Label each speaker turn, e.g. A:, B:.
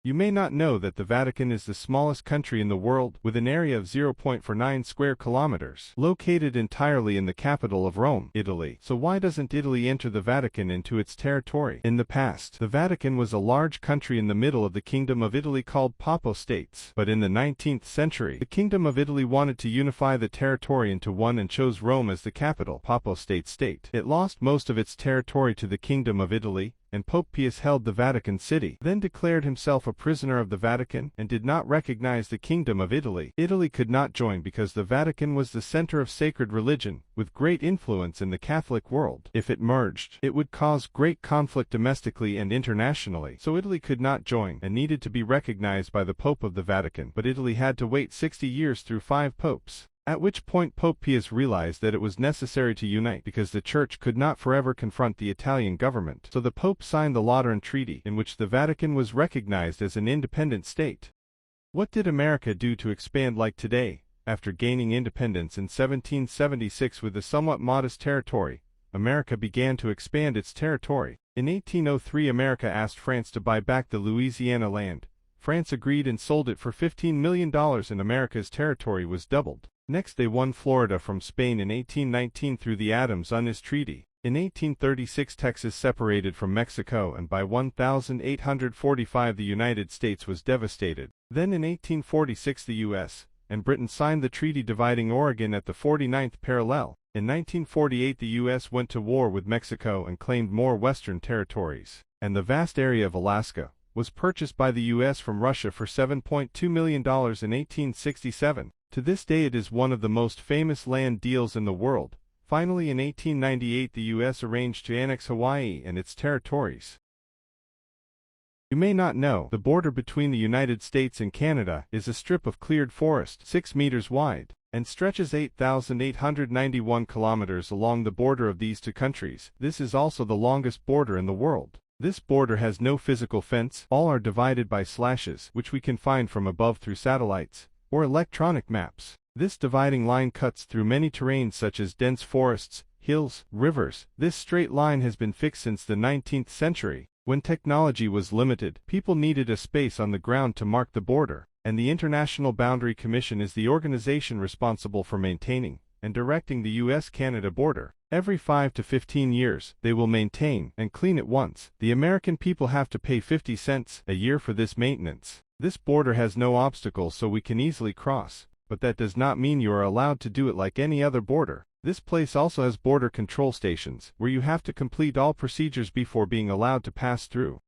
A: You may not know that the Vatican is the smallest country in the world, with an area of 0.49 square kilometers, located entirely in the capital of Rome, Italy. So why doesn't Italy enter the Vatican into its territory? In the past, the Vatican was a large country in the middle of the Kingdom of Italy called Papal States. But in the 19th century, the Kingdom of Italy wanted to unify the territory into one and chose Rome as the capital, Papal State. It lost most of its territory to the Kingdom of Italy, and Pope Pius held the Vatican City, then declared himself a prisoner of the Vatican, and did not recognize the Kingdom of Italy. Italy could not join because the Vatican was the center of sacred religion, with great influence in the Catholic world. If it merged, it would cause great conflict domestically and internationally. So Italy could not join, and needed to be recognized by the Pope of the Vatican. But Italy had to wait 60 years through 5 popes. At which point Pope Pius realized that it was necessary to unite because the Church could not forever confront the Italian government. So the Pope signed the Lateran Treaty, in which the Vatican was recognized as an independent state. What did America do to expand like today? After gaining independence in 1776 with a somewhat modest territory, America began to expand its territory. In 1803, America asked France to buy back the Louisiana land. France agreed and sold it for $15 million, and America's territory was doubled. Next, they won Florida from Spain in 1819 through the Adams-Unnes Treaty. In 1836, Texas separated from Mexico, and by 1845 the United States was devastated. Then in 1846 the U.S. and Britain signed the treaty dividing Oregon at the 49th parallel. In 1948 the U.S. went to war with Mexico and claimed more western territories, and the vast area of Alaska was purchased by the U.S. from Russia for $7.2 million in 1867. To this day it is one of the most famous land deals in the world. Finally, in 1898 the U.S. arranged to annex Hawaii and its territories. You may not know, the border between the United States and Canada is a strip of cleared forest 6 meters wide, and stretches 8,891 kilometers along the border of these two countries. This is also the longest border in the world. This border has no physical fence, all are divided by slashes, which we can find from above through satellites or electronic maps. This dividing line cuts through many terrains such as dense forests, hills, rivers. This straight line has been fixed since the 19th century. When technology was limited, people needed a space on the ground to mark the border, and the International Boundary Commission is the organization responsible for maintaining and directing the U.S.-Canada border. Every 5 to 15 years, they will maintain and clean it once. The American people have to pay 50 cents a year for this maintenance. This border has no obstacles, so we can easily cross, but that does not mean you are allowed to do it like any other border. This place also has border control stations, where you have to complete all procedures before being allowed to pass through.